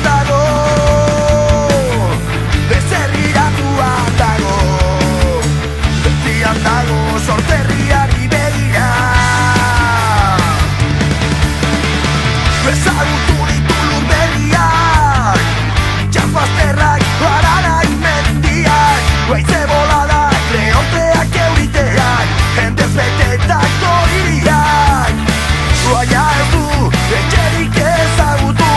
dago, bezerriratua dago, betian dago sorterriari begira. Ezagutu ditu lurberriak, itxasbazterrak, haranak, mendiak, guaitze boladak, leonteak, euriteak, jendez betetako hiriak. Baina ez du etxerik ezagutu,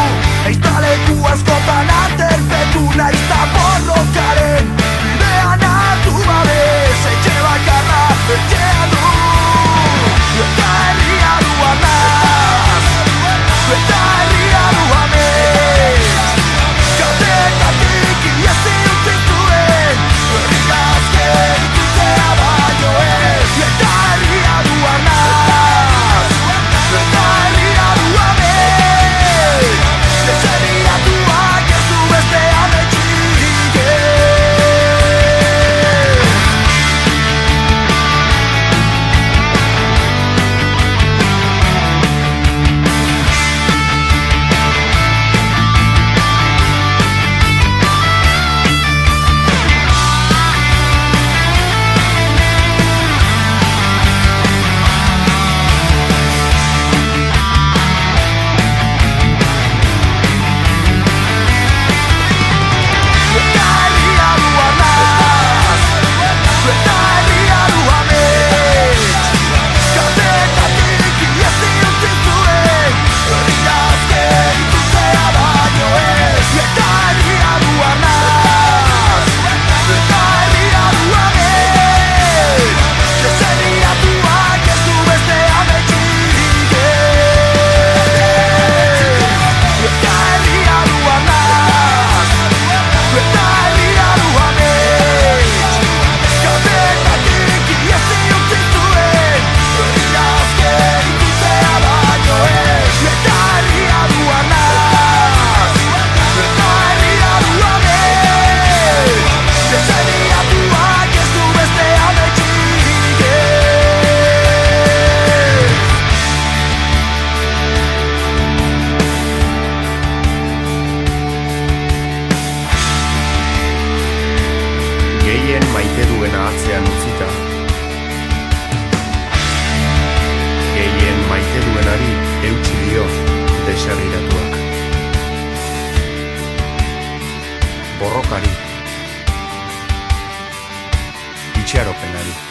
eiztaleku askotan aterpetu, naizta borrokaren bidean hartu babes, etxe bakarra etxea du, eta herria du anaz, eta herria du amets. Kaltetatik iesi utzi zuen, herria azken ikutzea baino ez, eta herria du anaz, eta herria du amets. Desherriatuak ez du beste ametxik ez. Gehien maite duena atzean utzita, gehien maite duenari eutsi dio desherriratuak. Borrokari, itxaropenari.